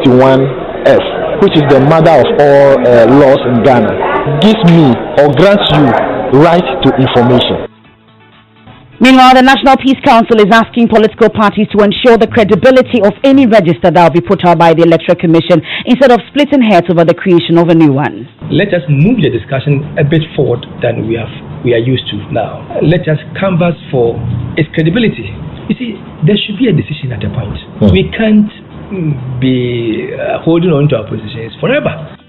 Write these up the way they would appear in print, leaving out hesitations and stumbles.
21F, which is the mother of all laws in Ghana, gives me or grants you right to information. Meanwhile, the National Peace Council is asking political parties to ensure the credibility of any register that will be put out by the Electoral Commission instead of splitting heads over the creation of a new one. Let us move the discussion a bit forward than we are used to now. Let us canvass for its credibility. You see, there should be a decision at a point. We can't be holding on to our positions forever.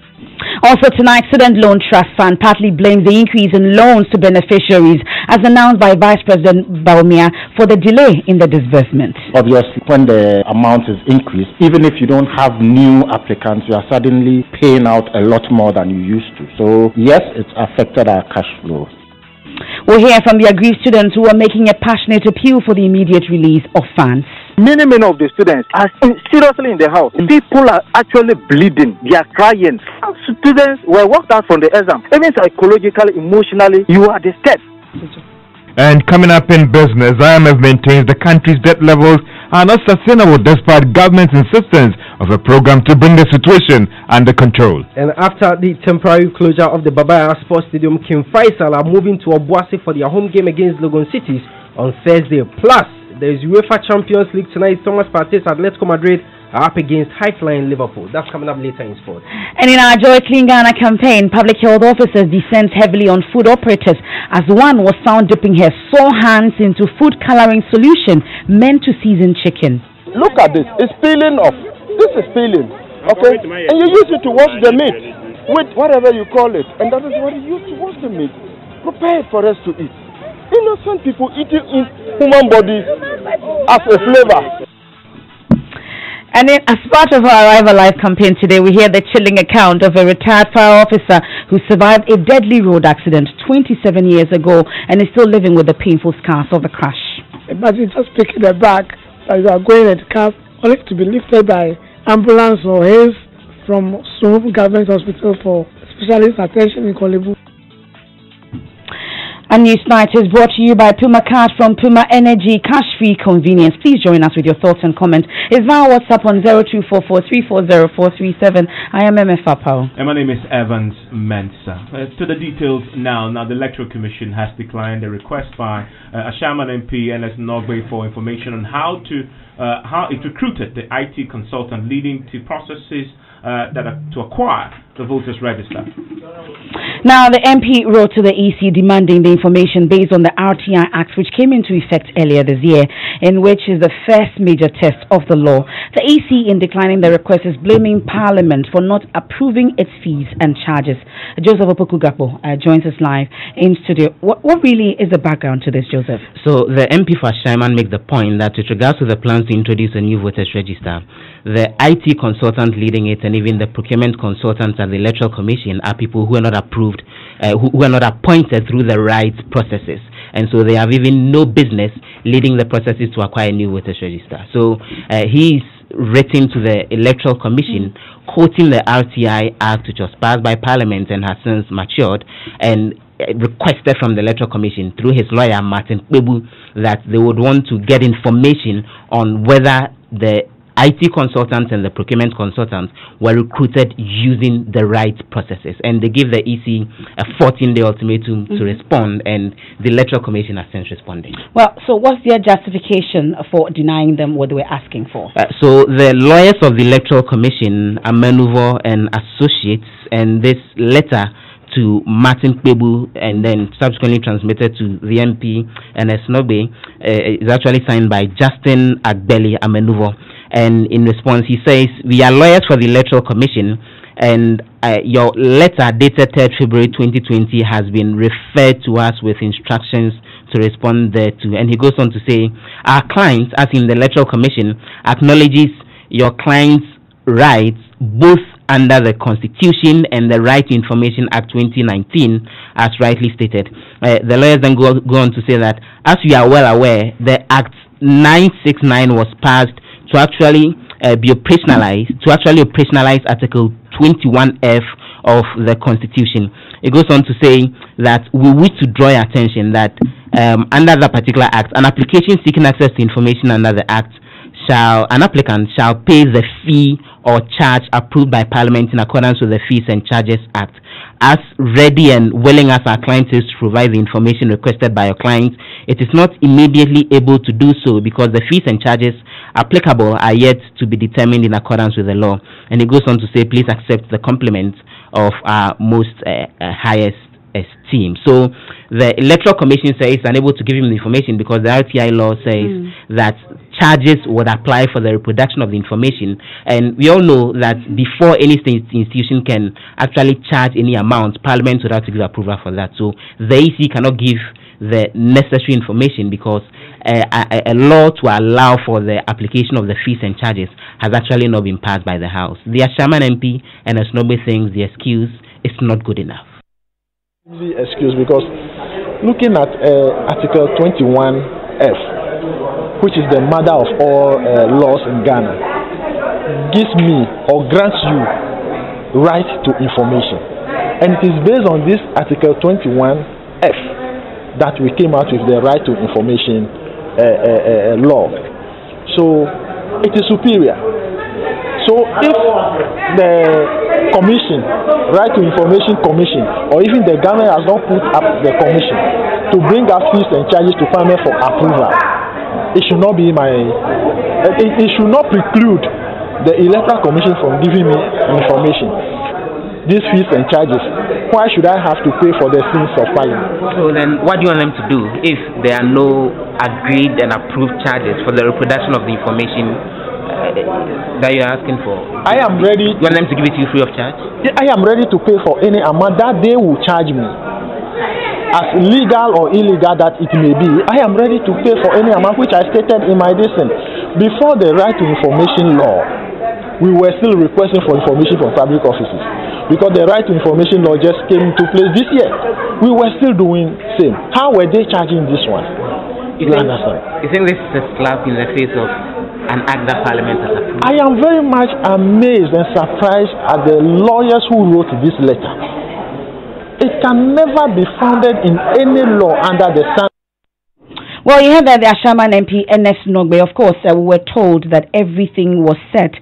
Also tonight, Student Loan Trust Fund partly blames the increase in loans to beneficiaries as announced by Vice President Baumia for the delay in the disbursement. Obviously, when the amount is increased, even if you don't have new applicants, you are suddenly paying out a lot more than you used to. So yes, it's affected our cash flow. We'll hear from the aggrieved students who are making a passionate appeal for the immediate release of funds. Many of the students are seriously in the house. People are actually bleeding. They are crying. Some students were walked out from the exam. Even psychologically, emotionally, you are disturbed. And coming up in business, IMF maintains the country's debt levels are not sustainable despite government's insistence of a program to bring the situation under control. And after the temporary closure of the Babaya Sports Stadium, King Faisal are moving to Obuasi for their home game against Logan Cities on Thursday. Plus, there is UEFA Champions League tonight. Thomas Partey's Atletico Madrid are up against High-Flying Liverpool. That's coming up later in sport. And in our Joy Clean Ghana campaign, public health officers descend heavily on food operators as one was found dipping her sore hands into food coloring solution meant to season chicken. Look at this. It's peeling off. This is peeling. Okay? And you use it to wash the meat with whatever you call it. And that is what you use to wash the meat. Prepare it for us to eat. Innocent people eating in human bodies as a flavor. And then, as part of our Arrive Alive campaign today, we hear the chilling account of a retired fire officer who survived a deadly road accident 27 years ago and is still living with the painful scars of the crash. Imagine just picking a bag that you are going at the cab only to be lifted by ambulance or hails from Sohobu Government Hospital for specialist attention in Kolebu. And News Night is brought to you by Puma Card from Puma Energy, cash-free convenience. Please join us with your thoughts and comments. It's via WhatsApp on 0244340437. I am Emefa Apawu. And my name is Evans Mensah. To the details now. Now, the Electoral Commission has declined a request by Ashaman MP NS Nogbe for information on how it recruited the IT consultant leading to processes that are to acquire the voters register. Now, the MP wrote to the EC demanding the information based on the RTI Act, which came into effect earlier this year, in which is the first major test of the law. The EC, in declining the request, is blaming Parliament for not approving its fees and charges. Joseph Opoku-Gakpo joins us live in studio. What really is the background to this, Joseph? So, the MP for Ashaiman makes the point that with regards to the plans to introduce a new voters register, the IT consultant leading it and even the procurement consultants at the Electoral Commission are people who are not approved, who are not appointed through the right processes. And so they have even no business leading the processes to acquire a new voters register. So he's written to the Electoral Commission quoting the RTI Act, which was passed by Parliament and has since matured, and requested from the Electoral Commission through his lawyer Martin Kwebu that they would want to get information on whether the IT consultants and the procurement consultants were recruited using the right processes. And they give the EC a 14-day ultimatum to respond, and the Electoral Commission has since responded. Well, so what's their justification for denying them what they were asking for? So the lawyers of the Electoral Commission, Amenuvo and Associates, and this letter to Martin Kwebu and then subsequently transmitted to the MP and Esnobe is actually signed by Justin Agbeli Amenuvo. And in response, he says, "We are lawyers for the Electoral Commission, and your letter dated 3rd February 2020 has been referred to us with instructions to respond thereto." And he goes on to say, "Our clients, as in the Electoral Commission, acknowledges your clients' rights both under the Constitution and the Right to Information Act 2019, as rightly stated." The lawyers then go on to say that, as we are well aware, the Act 969 was passed to actually operationalize Article 21F of the Constitution. It goes on to say that we wish to draw your attention that under that particular Act, an application seeking access to information under the Act an applicant shall pay the fee or charge approved by Parliament in accordance with the Fees and Charges Act. As ready and willing as our client is to provide the information requested by your client, it is not immediately able to do so because the fees and charges applicable are yet to be determined in accordance with the law. And it goes on to say, please accept the compliment of our most highest esteem. So the Electoral Commission says it's unable to give him the information because the RTI law says that charges would apply for the reproduction of the information, and we all know that before any institution can actually charge any amount, Parliament would have to give approval for that. So the EC cannot give the necessary information because a law to allow for the application of the fees and charges has actually not been passed by the House. The Ashaman MP and Asnobe thinks the excuse is not good enough. Easy excuse, because looking at Article 21F, which is the mother of all laws in Ghana, gives me or grants you right to information, and it is based on this Article 21F that we came out with the right to information law. So it is superior. So if the commission, Right to Information Commission, or even the government has not put up the commission to bring up fees and charges to Parliament for approval, it should not be it should not preclude the Electoral Commission from giving me information. These fees and charges, why should I have to pay for the sins of Parliament? So then what do you want them to do if there are no agreed and approved charges for the reproduction of the information that you're asking for? I am ready. You want them to give it to you free of charge? I am ready to pay for any amount that they will charge me, as legal or illegal that it may be. I am ready to pay for any amount which I stated in my dissent. Before the Right to Information law, we were still requesting for information from public offices, because the Right to Information law just came into place this year. We were still doing same. How were they charging this one? You think this is a slap in the face of an act that Parliament has approved? I am very much amazed and surprised at the lawyers who wrote this letter. It can never be founded in any law under the sun. Well, you heard that the Ashaman MP, Ernest Nogbe, of course, we were told that everything was set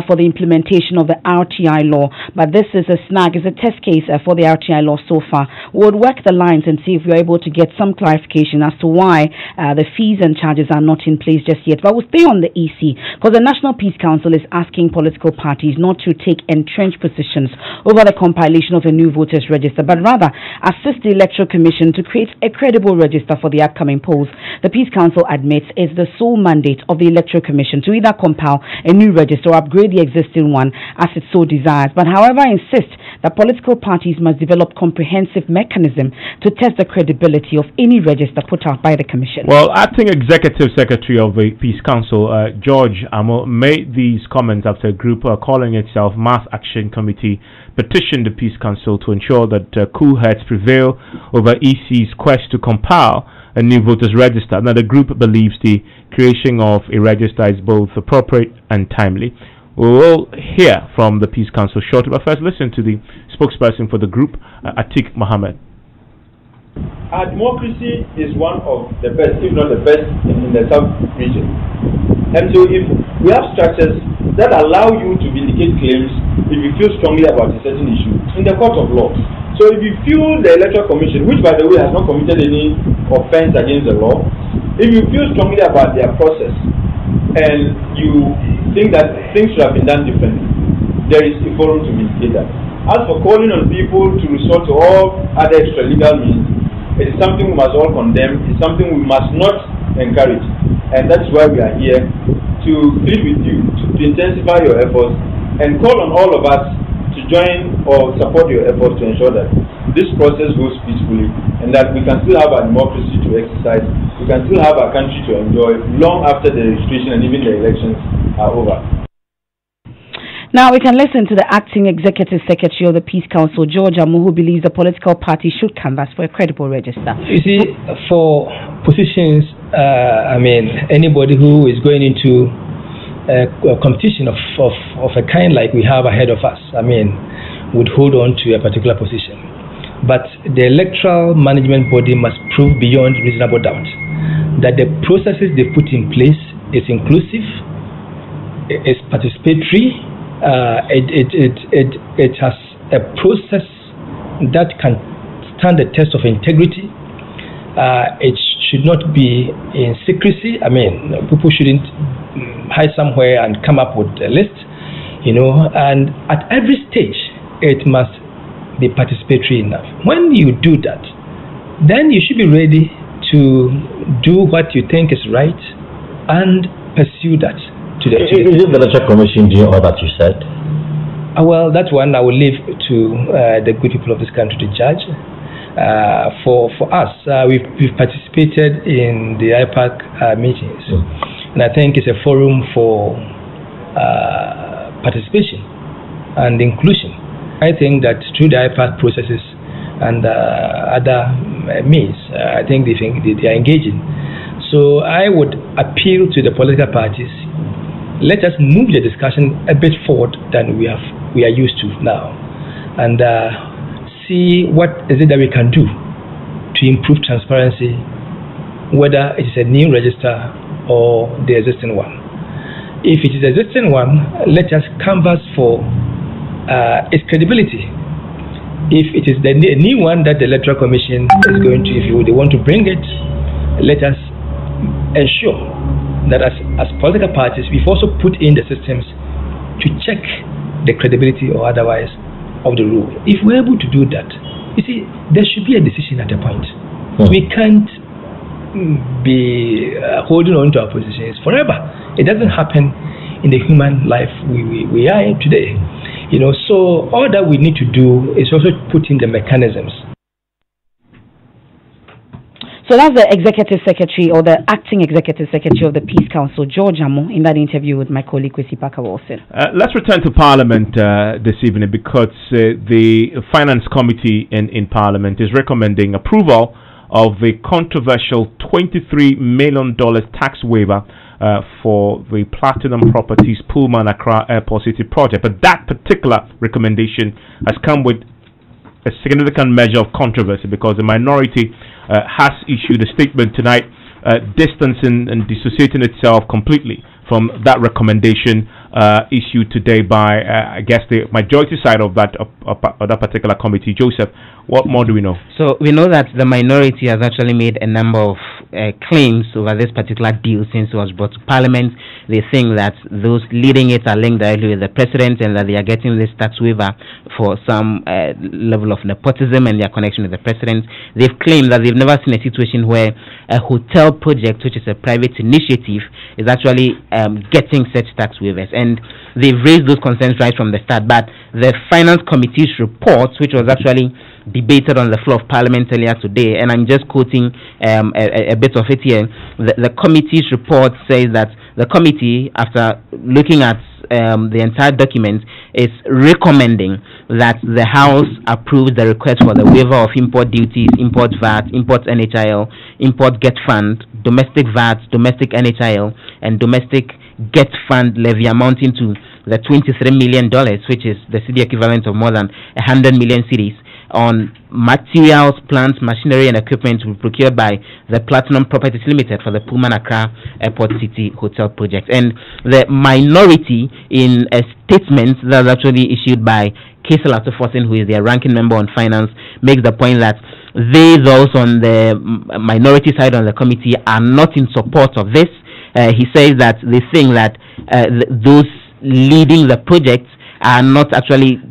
for the implementation of the RTI law. But this is a snag, it's a test case for the RTI law so far. We would work the lines and see if we're able to get some clarification as to why the fees and charges are not in place just yet. But we'll stay on the EC, because the National Peace Council is asking political parties not to take entrenched positions over the compilation of a new voters register, but rather assist the Electoral Commission to create a credible register for the upcoming polls. The Peace Council admits it's the sole mandate of the Electoral Commission to either compile a new register or upgrade the existing one as it so desires, but however insists that political parties must develop comprehensive mechanism to test the credibility of any register put out by the Commission. Well, Acting Executive Secretary of the Peace Council, George Amo, made these comments after a group calling itself Mass Action Committee petitioned the Peace Council to ensure that cool heads prevail over EC's quest to compile a new voters register. Now, the group believes the creation of a register is both appropriate and timely. We will hear from the Peace Council shortly, but first listen to the spokesperson for the group, Atik Mohammed. Our democracy is one of the best, if not the best, in the South region. And so if we have structures that allow you to vindicate claims if you feel strongly about a certain issue in the court of law. So if you feel the Electoral Commission, which by the way has not committed any offense against the law, if you feel strongly about their process and you think that things should have been done differently, there is a forum to vindicate that. As for calling on people to resort to all other extra-legal means, it is something we must all condemn, it's something we must not encourage. And that's why we are here, to plead with you, to intensify your efforts, and call on all of us to join or support your efforts to ensure that this process goes peacefully and that we can still have our democracy to exercise, we can still have our country to enjoy long after the registration and even the elections are over. Now we can listen to the Acting Executive Secretary of the Peace Council, George Amo, who believes the political party should canvass for a credible register. You see, for positions, anybody who is going into a competition of a kind like we have ahead of us, would hold on to a particular position. But the electoral management body must prove beyond reasonable doubt that the processes they put in place is inclusive, is participatory. It has a process that can stand the test of integrity. It should not be in secrecy. I mean, people shouldn't hide somewhere and come up with a list, and at every stage it must be participatory enough. When you do that, then you should be ready to do what you think is right and pursue that to the Is it the Electoral Commission doing all that you said? Well, that one I will leave to the good people of this country to judge. For us, we've participated in the IPAC meetings, and I think it's a forum for participation and inclusion. I think that through the IPAC processes and other means, I think they are engaging. So I would appeal to the political parties. Let us move the discussion a bit forward than we are used to now, and see what is it that we can do to improve transparency, whether it is a new register or the existing one. If it is the existing one, let us canvass for its credibility. If it is the new one that the Electoral Commission is going to, if they want to bring it, let us ensure that as political parties, we've also put in the systems to check the credibility or otherwise of the rule. If we're able to do that, you see, there should be a decision at a point. We can't be holding on to our positions forever. It doesn't happen in the human life we are in today. So all that we need to do is also put in the mechanisms. So that's the Executive Secretary or the Acting Executive Secretary of the Peace Council, George Amo, in that interview with my colleague Kwesi Parker-Wilson. Let's return to Parliament this evening, because the Finance Committee in Parliament is recommending approval of a controversial $23 million tax waiver for the Platinum Properties Pullman Accra Airport City project. But that particular recommendation has come with a significant measure of controversy, because the minority has issued a statement tonight distancing and dissociating itself completely from that recommendation issued today by, I guess, the majority side of that particular committee. Joseph, what more do we know? So we know that the minority has actually made a number of claims over this particular deal since it was brought to Parliament. They think that those leading it are linked directly with the president, and that they are getting this tax waiver for some level of nepotism and their connection with the president. They've claimed that they've never seen a situation where a hotel project, which is a private initiative, is actually getting such tax waivers. And they've raised those concerns right from the start. But the Finance Committee's report, which was actually debated on the floor of Parliament earlier today, and I'm just quoting a bit of it here. The committee's report says that the committee, after looking at the entire document, is recommending that the House approves the request for the waiver of import duties, import VAT, import NHIL, import GET fund, domestic VAT, domestic NHIL, and domestic GET fund levy amounting to the $23 million, which is the city equivalent of more than 100 million cedis, on materials, plants, machinery, and equipment to be procured by the Platinum Properties Limited for the Pullman Accra Airport City Hotel project. And the minority, in a statement that was actually issued by Kaisel Atufosin, who is their ranking member on finance, makes the point that those on the minority side on the committee are not in support of this. He says that they think that those leading the project are not actually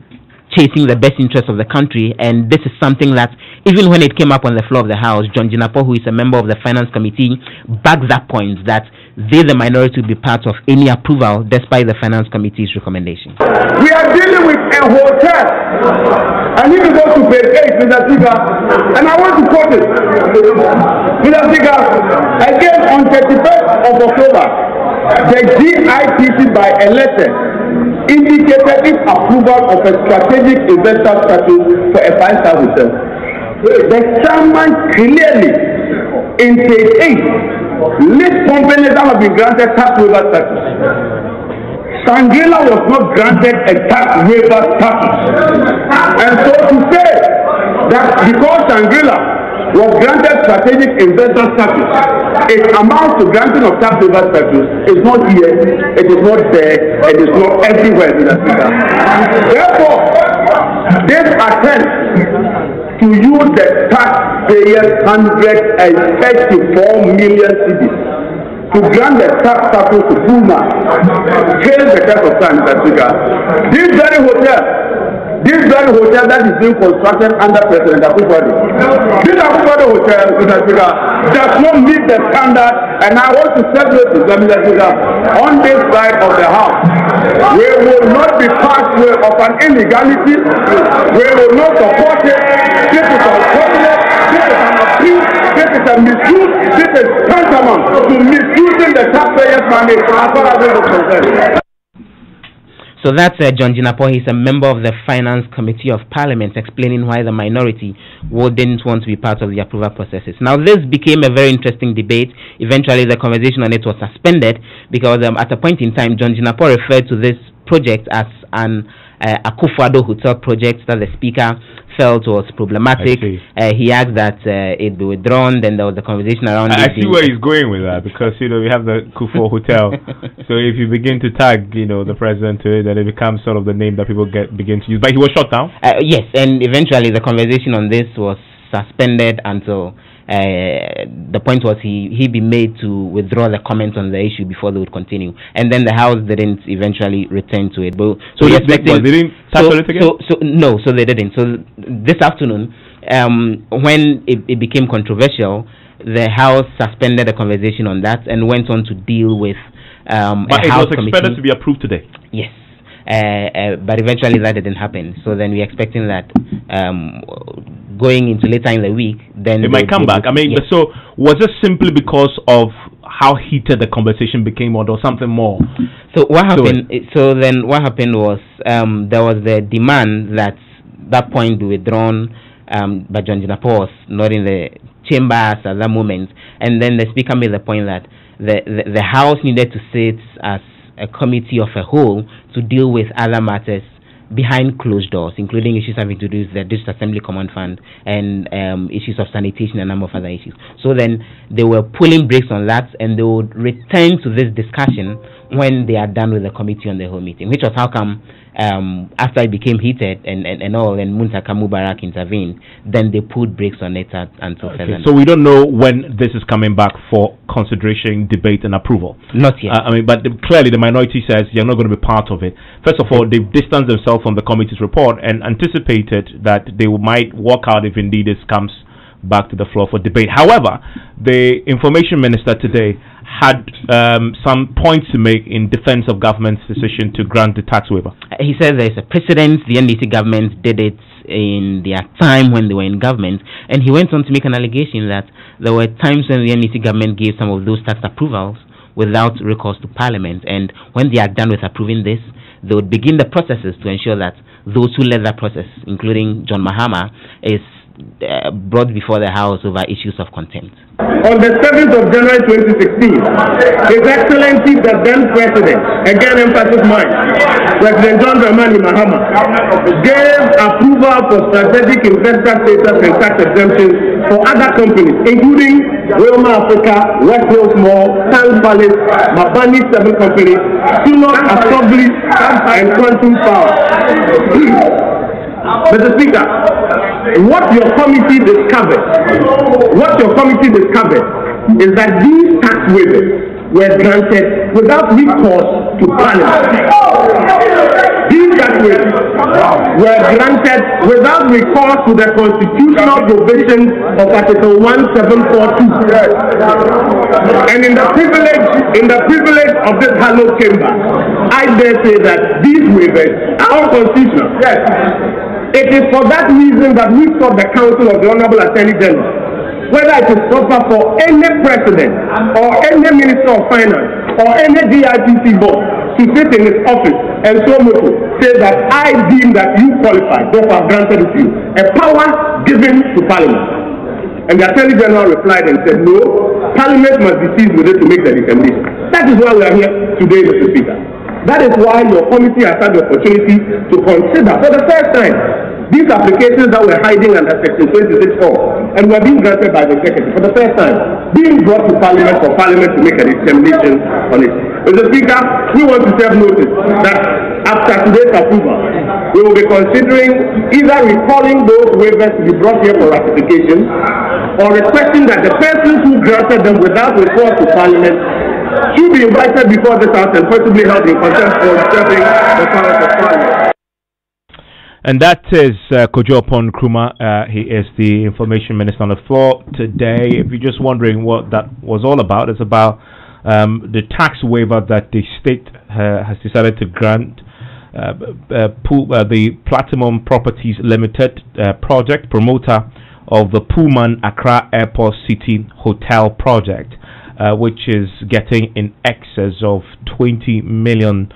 chasing the best interests of the country, and this is something that, even when it came up on the floor of the House, John Jinapo, who is a member of the Finance Committee, backed that point, that they, the minority, will be part of any approval despite the Finance Committee's recommendation. We are dealing with a hotel, and if you go to page 8, Mr. Speaker, and I want to quote it, Mr. Speaker, again on 31st of October, the GIPC by a letter indicated its approval of a strategic investor status for a 5-star hotel. The chairman clearly, in page 8, lists companies that have been granted tax waiver status. Shangri-La was not granted a tax waiver status. And so to say that because Shangri-La was granted strategic investor status. It amounts to granting of tax waiver status. It's not here, it is not there, it is not everywhere in Africa. Therefore, this attempt to use the taxpayers' 134 million cedis to grant the tax status to Puma fails the test of time in Africa. This very hotel that is being constructed under President Apawu, this Apawu hotel in Africa does not meet the standard, and I want to separate the Africa on this side of the house. We will not be part of an illegality. We will not support it. This is unfortunate. This is an abuse. This is a misuse. This is tantamount to misusing the taxpayers' money as far as it is concerned. So that's John Jinapor. He's a member of the Finance Committee of Parliament, explaining why the minority didn't want to be part of the approval processes. Now, this became a very interesting debate. Eventually, the conversation on it was suspended because at a point in time, John Jinapor referred to this project as an Akufo-Addo hotel project that the speaker felt was problematic. He asked that it be withdrawn. Then there was the conversation around it. I see where he's going with that, because we have the Kufo Hotel. So if you begin to tag the president to it, then it becomes sort of the name that people begin to use. But he was shut down. Yes, and eventually the conversation on this was suspended until the point was he be made to withdraw the comments on the issue before they would continue, and then the House didn't eventually return to it. But so they didn't tackle it again? So they didn't. So this afternoon, when it became controversial, the House suspended the conversation on that and went on to deal with but it was expected to be approved today. Yes. But eventually that didn't happen. So then we're expecting that going into later in the week, then it might come back. I mean, so was it simply because of how heated the conversation became, or something more? So what happened? So then what happened was there was the demand that point be withdrawn, but John Jinapor was not in the chambers at that moment, and then the speaker made the point that the House needed to sit as a committee of a whole to deal with other matters behind closed doors, including issues having to do with the District Assembly Command Fund and issues of sanitation and a number of other issues. So then they were pulling brakes on that, and they would return to this discussion when they are done with the committee on the whole meeting, which was how come after it became heated and Mensah Mubarak intervened, then they put brakes on it until further. So we don't know when this is coming back for consideration, debate, and approval. Not yet. But clearly the minority says you're not going to be part of it. First of all, they've distanced themselves from the committee's report and anticipated that they might walk out if indeed this comes back to the floor for debate. However, the information minister today had some points to make in defense of government's decision to grant the tax waiver. He said there's a precedent. The NDC government did it in their time when they were in government, and he went on to make an allegation that there were times when the NDC government gave some of those tax approvals without recourse to Parliament, and when they are done with approving this, they would begin the processes to ensure that those who led that process, including John Mahama, is brought before the House over issues of contempt. On the 7th of January 2016, His Excellency the then President, again emphasis mine, President John Dramani Mahama, gave approval for strategic investor status and tax exemptions for other companies, including Wilma Africa, West Hills Mall, Tank Palace, Mabani 7 Company, Sunot Assembly, and Quantum Power. Mr. Speaker, what your committee discovered is that these tax waivers were granted without recourse to Parliament. These tax waivers were granted without recourse to the constitutional provisions of Article 1742. And in the privilege of this hallowed chamber, I dare say that these waivers are unconstitutional. It is for that reason that we sought the counsel of the Honorable Attorney General, whether it is proper for any president or any minister of finance or any DIPC board to sit in his office and so say that I deem that you qualify, therefore I've granted it to you. A power given to Parliament. And the Attorney General replied and said, no, Parliament must be seized with it to make the determination. That is why we are here today, Mr. Speaker. That is why your committee has had the opportunity to consider for the first time these applications that were hiding under Section 26(4) and were being granted by the executive for the first time, being brought to Parliament for Parliament to make a determination on it. Mr. Speaker, we want to serve notice that after today's approval, we will be considering either recalling those waivers to be brought here for ratification or requesting that the persons who granted them without recourse to Parliament should be invited before this House and possibly held in contempt for disturbing the powers of Parliament. And that is Kojo Opon Nkrumah. He is the Information Minister on the floor today. If you're just wondering what that was all about, it's about the tax waiver that the state has decided to grant the Platinum Properties Limited project, promoter of the Pullman Accra Airport City Hotel project, which is getting in excess of $20 million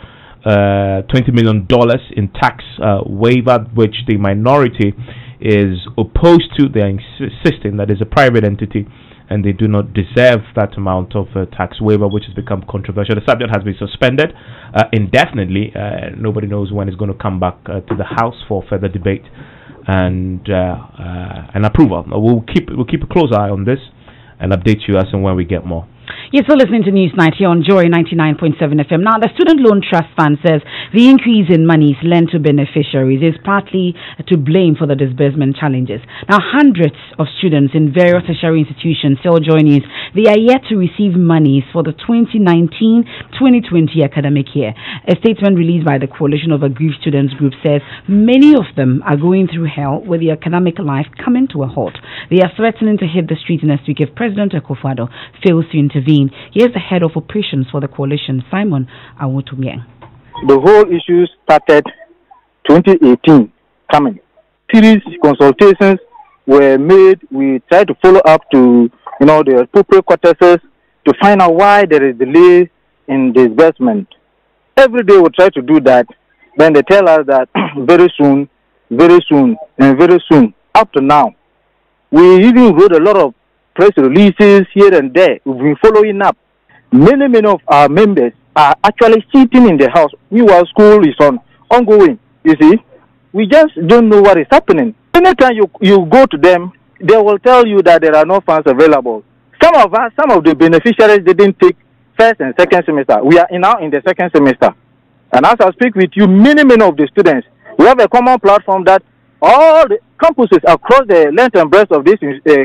in tax waiver, which the minority is opposed to. They are insisting that it's a private entity and they do not deserve that amount of tax waiver, which has become controversial. The subject has been suspended indefinitely. Nobody knows when it's going to come back to the House for further debate and approval. We'll keep a close eye on this and update you as and when we get more. You're still listening to News Night here on Joy 99.7 FM. Now, the Student Loan Trust Fund says the increase in monies lent to beneficiaries is partly to blame for the disbursement challenges. Now, hundreds of students in various tertiary institutions tell Joy News they are yet to receive monies for the 2019-2020 academic year. A statement released by the Coalition of Aggrieved Students Group says many of them are going through hell with their academic life coming to a halt. They are threatening to hit the street next week if President Akufo-Addo fails to intervene. Here's the head of operations for the coalition, Simon Awotumieng. The whole issue started 2018 coming. Series consultations were made. We tried to follow up to the appropriate quarters to find out why there is delay in disbursement. Every day we try to do that. Then they tell us that very soon, and very soon. Up to now, we even wrote a lot of press releases here and there. We've been following up. Many of our members are actually sitting in the house. Meanwhile, school is ongoing. You see, we just don't know what is happening. Anytime you go to them, they will tell you that there are no funds available. Some of the beneficiaries didn't take first and second semester. We are now in the second semester. And as I speak with you, many of the students, we have a common platform that all the campuses across the length and breadth of this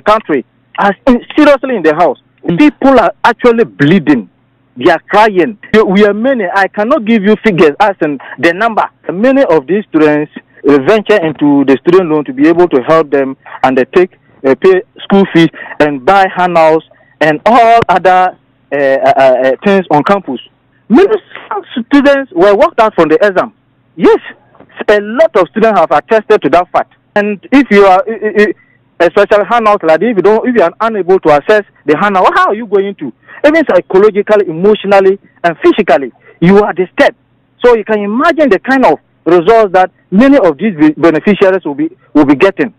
country are seriously in the house. People are actually bleeding. They are crying. We are many. I cannot give you figures as in the number. Many of these students venture into the student loan to be able to help them undertake, pay school fees and buy handouts and all other things on campus. Many students were walked out from the exam. Yes, a lot of students have attested to that fact. And if you are a special handout like this, if you are unable to access the handout, how are you going to? Even psychologically, emotionally, and physically, you are disturbed. So you can imagine the kind of results that many of these beneficiaries will be getting.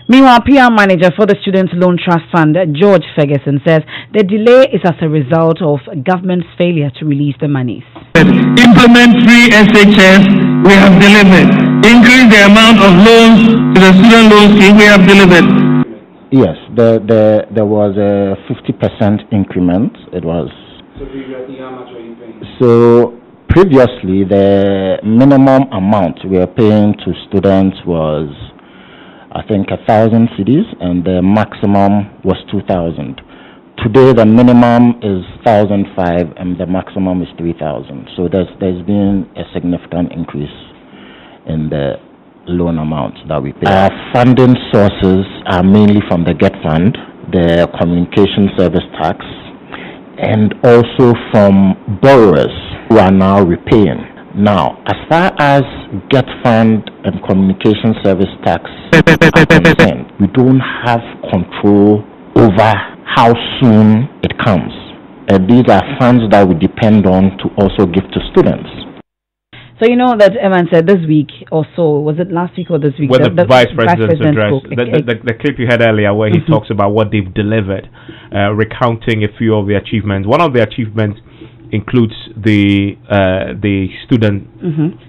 Meanwhile, PR manager for the Student Loan Trust Fund, George Ferguson, says the delay is as a result of government's failure to release the monies. Implement free SHS, we have delivered. Increase the amount of loans to the student loan scheme, we have delivered. Yes, there was a 50% increment. It was. So previously, how much were you paying? So previously, the minimum amount we were paying to students was, I think, 1,000 cedis, and the maximum was 2,000. Today, the minimum is 1,005, and the maximum is 3,000. So there's been a significant increase in the loan amount that we pay. Our funding sources are mainly from the GET Fund, the Communication Service Tax, and also from borrowers who are now repaying. Now, as far as GET Fund and Communication Service Tax are concerned, we don't have control over how soon it comes. These are funds that we depend on to also give to students. So you know that Eman said this week or so, was it last week or this week? When the Vice President's address, spoke, the clip you had earlier where he talks about what they've delivered, recounting a few of the achievements. One of the achievements includes the student,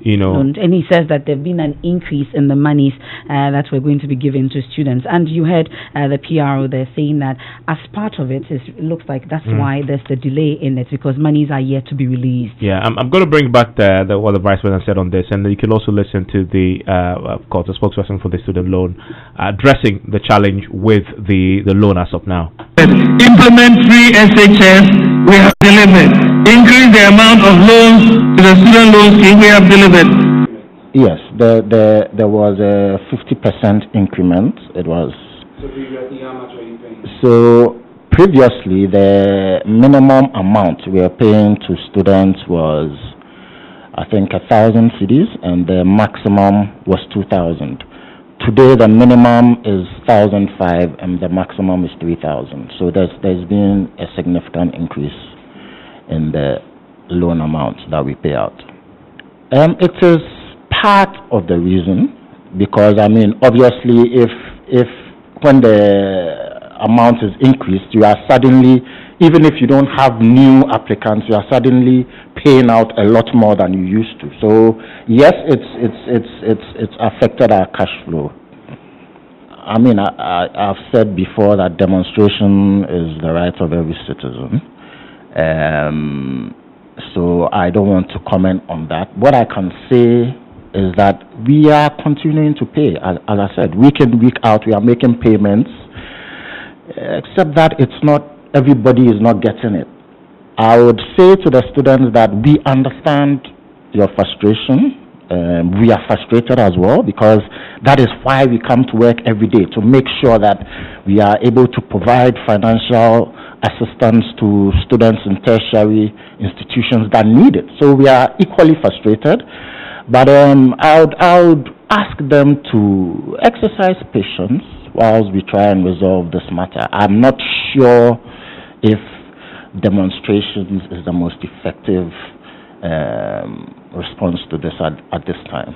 you know. And he says that there've been an increase in the monies that we're going to be giving to students. And you heard the PRO there saying that as part of it, it looks like that's why there's the delay in it, because monies are yet to be released. Yeah, I'm going to bring back what the Vice President said on this, and you can also listen to the, of course, the spokesperson for the student loan addressing the challenge with the loan as of now. Implement free SHS, we have delivered. Increase the amount of loans to the student loan scheme, we have delivered. Yes, there was a 50% increment. It was. So previously, how much were you paying? So previously, the minimum amount we were paying to students was, I think, 1,000 cedis, and the maximum was 2,000. Today, the minimum is 1,005, and the maximum is 3,000. So there's been a significant increase in the loan amount that we pay out. It is part of the reason, because I mean, obviously, if when the amount is increased, you are suddenly, even if you don't have new applicants, you are suddenly paying out a lot more than you used to. So yes, it's affected our cash flow. I mean, I've said before that demonstration is the right of every citizen. So I don't want to comment on that. What I can say is that we are continuing to pay. As I said, week in, week out, we are making payments, except that it's not, everybody is not getting it. I would say to the students that we understand your frustration. We are frustrated as well, because that is why we come to work every day, to make sure that we are able to provide financial assistance to students in tertiary institutions that need it. So we are equally frustrated, but I would ask them to exercise patience whilst we try and resolve this matter. I'm not sure if demonstrations is the most effective response to this at this time.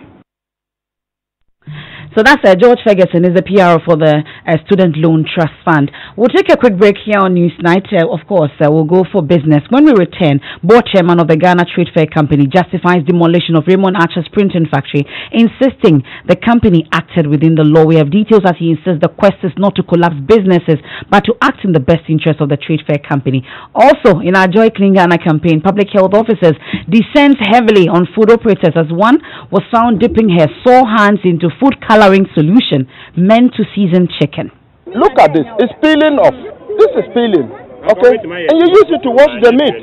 So that's George Ferguson, is the PR for the Student Loan Trust Fund. We'll take a quick break here on Newsnight. Of course, we'll go for business. When we return, board chairman of the Ghana Trade Fair Company justifies demolition of Raymond Archer's printing factory, insisting the company acted within the law. We have details as he insists the quest is not to collapse businesses, but to act in the best interest of the Trade Fair Company. Also, in our Joy Clean Ghana campaign, public health officers descends heavily on food operators as one was found dipping her sore hands into food coloring solution meant to season chicken. Look at this. It's peeling off. This is peeling. Okay? And you use it to wash the meat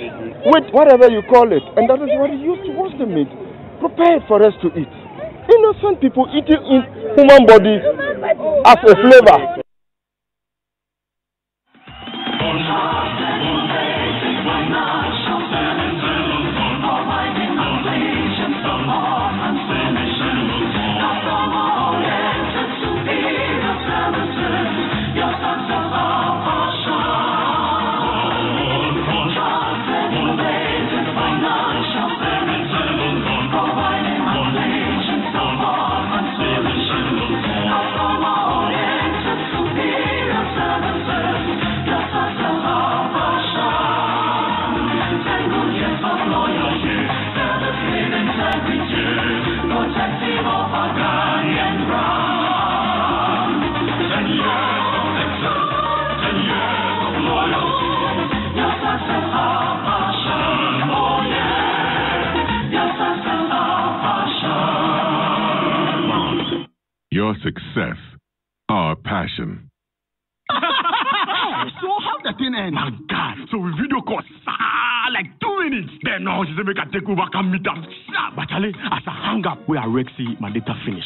with whatever you call it. And that is what you use to wash the meat. Prepared for us to eat. Innocent people eating in human bodies as a flavor. Your success, our passion. So how the thing end? My God. So we video call like 2 minutes. Then now she say make I take over and meet them. But Charlie, as I hang up, we are Rexy, my data finish.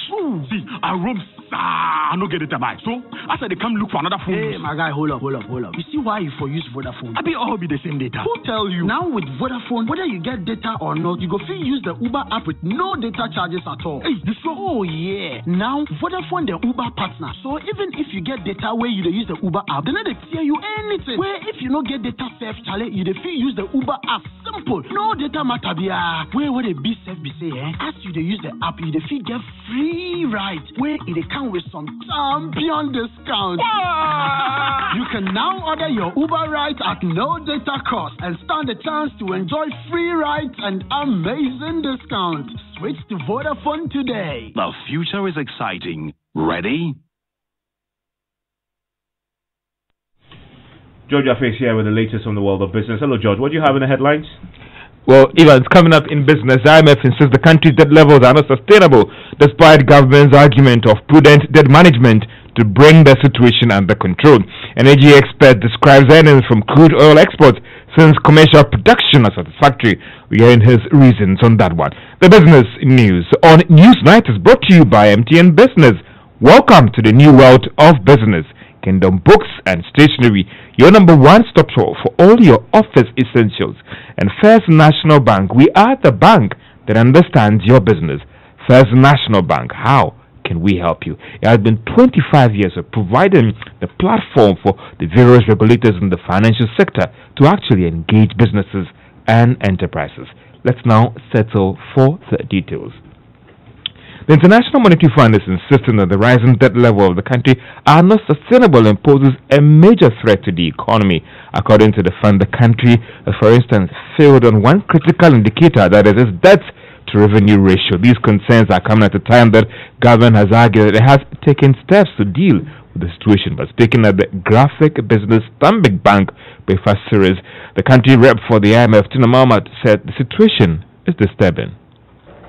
See, I roam I no get it by. So after they come look for another phone. Hey, my guy, hold up. You see why you for use Vodafone? I be all be the same data. Who tell you? Now with Vodafone, whether you get data or not, you go free use the Uber app with no data charges at all. Hey, you sure? Oh yeah. Now Vodafone the Uber partner. So even if you get data where you use the Uber app, they not they tell you anything. Where if you no get data safe, Charlie, you the free use the Uber app. Simple. No data matter be where they be safe be say as you they use the app, you the free get free ride. Where it come with some champion discount. You can now order your Uber ride at no data cost and stand a chance to enjoy free rides and amazing discounts. Switch to Vodafone today. The future is exciting. Ready? George Afe's here with the latest from the world of business. Hello, George. What do you have in the headlines? Well, Ivan, it's coming up in business. IMF insists the country's debt levels are not sustainable, despite government's argument of prudent debt management to bring the situation under control. Energy expert describes earnings from crude oil exports since commercial production as satisfactory. We are in his reasons on that one. The business news on Newsnight is brought to you by MTN Business. Welcome to the new world of business. Kingdom Books and Stationery, your number one stop shop for all your office essentials. And First National Bank, we are the bank that understands your business. First National Bank, how can we help you? It has been 25 years of providing the platform for the various regulators in the financial sector to actually engage businesses and enterprises. Let's now settle for the details. The International Monetary Fund is insisting that the rising debt level of the country are not sustainable and poses a major threat to the economy. According to the fund, the country, for instance, failed on one critical indicator, that is its debt to revenue ratio. These concerns are coming at a time that government has argued that it has taken steps to deal with the situation. But speaking at the Graphic Business Stanbic Bank breakfast series, the country rep for the IMF, Tina Mahmoud, said the situation is disturbing.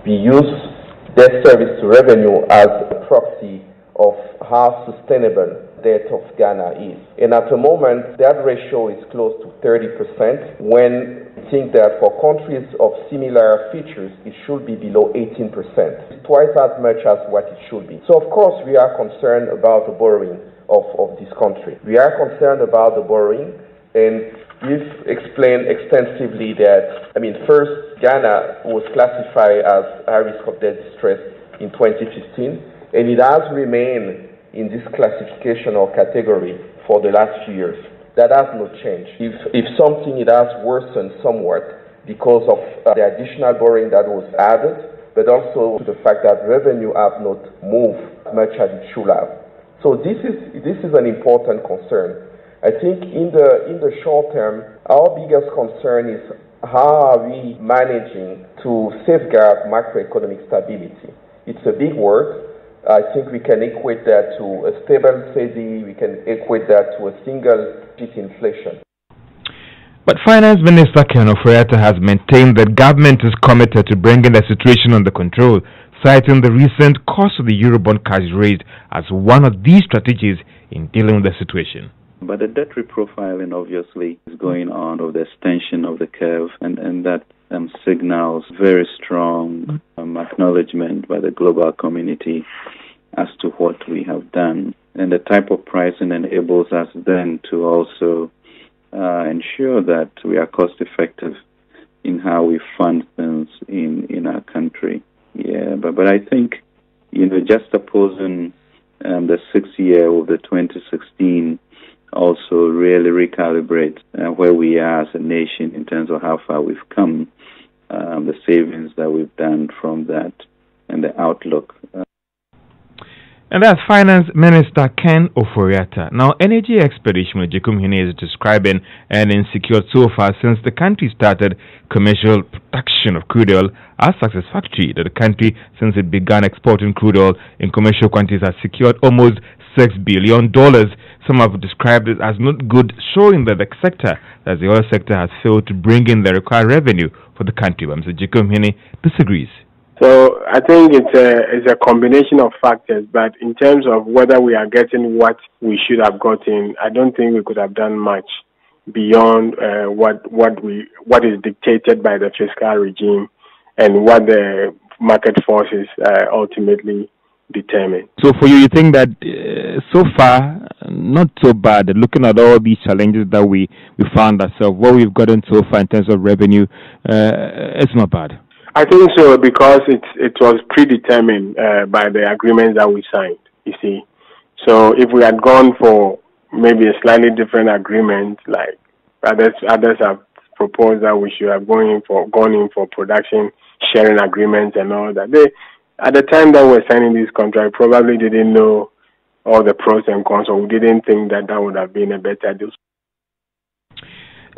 We use debt service to revenue as a proxy of how sustainable debt of Ghana is. And at the moment, that ratio is close to 30%, when we think that for countries of similar features, it should be below 18%. It's twice as much as what it should be. So of course, we are concerned about the borrowing of this country. We are concerned about the borrowing, and we've explained extensively that, first, Ghana was classified as high risk of debt distress in 2015, and it has remained in this classification or category for the last few years. That has not changed. If something, it has worsened somewhat because of the additional borrowing that was added, but also the fact that revenue have not moved as much as it should have. So this is an important concern. I think in the short term, our biggest concern is how are we managing to safeguard macroeconomic stability. It's a big word. I think we can equate that to a stable cedi, we can equate that to a single-digit inflation. But Finance Minister Ken Ofori-Atta has maintained that government is committed to bringing the situation under control, citing the recent cost of the Eurobond cash raised as one of these strategies in dealing with the situation. But the debt reprofiling obviously is going on, of the extension of the curve, and that signals very strong acknowledgement by the global community as to what we have done. And the type of pricing enables us then to also ensure that we are cost effective in how we fund things in our country. Yeah, but I think, just opposing the 6th year of the 2016 also really recalibrate where we are as a nation in terms of how far we've come, the savings that we've done from that, and the outlook. And that's Finance Minister Ken Ofori-Atta. Now, energy expert Ishmael Jekum-Hene is describing earnings secured so far since the country started commercial production of crude oil as satisfactory. That the country, since it began exporting crude oil in commercial quantities, has secured almost $6 billion. Some have described it as not good, showing that the sector, as the oil sector, has failed to bring in the required revenue for the country. But Mr. Jekum-Hene disagrees. So I think it's a combination of factors, but in terms of whether we are getting what we should have gotten, I don't think we could have done much beyond what is dictated by the fiscal regime and what the market forces ultimately determine. So for you think that so far, not so bad, looking at all these challenges that we found ourselves, what we've gotten so far in terms of revenue, it's not bad. I think so, because it was predetermined by the agreements that we signed, you see. So if we had gone for maybe a slightly different agreement, like others have proposed that we should have gone in for production sharing agreements and all that, At the time that we're signing this contract, probably didn't know all the pros and cons, or we didn't think that would have been a better deal.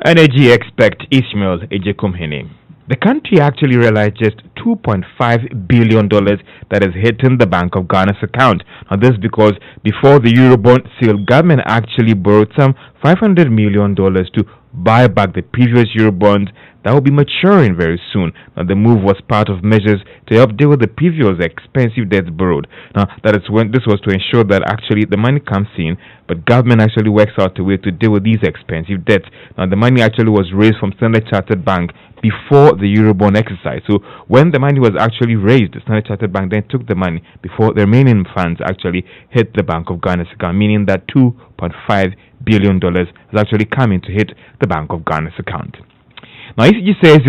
Energy expert Ismail Ejekumhene. The country actually realized just $2.5 billion that is hitting the Bank of Ghana's account. Now this because before the Eurobond sale, government actually borrowed some $500 million to buy back the previous Eurobonds that will be maturing very soon. Now the move was part of measures to help deal with the previous expensive debts borrowed. Now that is when this was to ensure that actually the money comes in, but government actually works out a way to deal with these expensive debts. Now the money actually was raised from Standard Chartered Bank before the Eurobond exercise. So when the money was actually raised, the Standard Chartered Bank then took the money before the remaining funds actually hit the Bank of Ghana's account, meaning that $2.5 billion is actually coming to hit the Bank of Ghana's account. Now, ECG says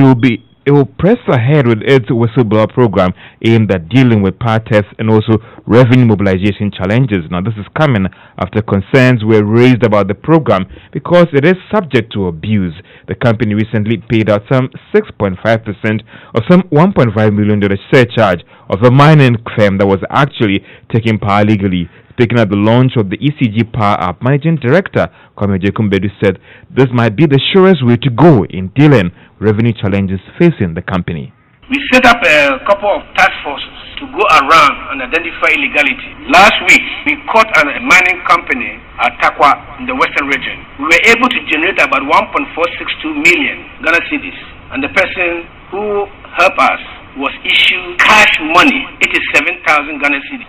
it will press ahead with its whistleblower program aimed at dealing with power thefts and also revenue mobilization challenges. Now, this is coming after concerns were raised about the program because it is subject to abuse. The company recently paid out some 6.5% or some $1.5 million surcharge of a mining firm that was actually taking power legally. Speaking at the launch of the ECG Power App, Managing Director Kwame Jekumbedu said this might be the surest way to go in dealing with revenue challenges facing the company. We set up a couple of task forces to go around and identify illegality. Last week, we caught a mining company at Takwa in the western region. We were able to generate about 1.462 million Ghana cedis, and the person who helped us was issued cash money, 87,000 Ghana cedis.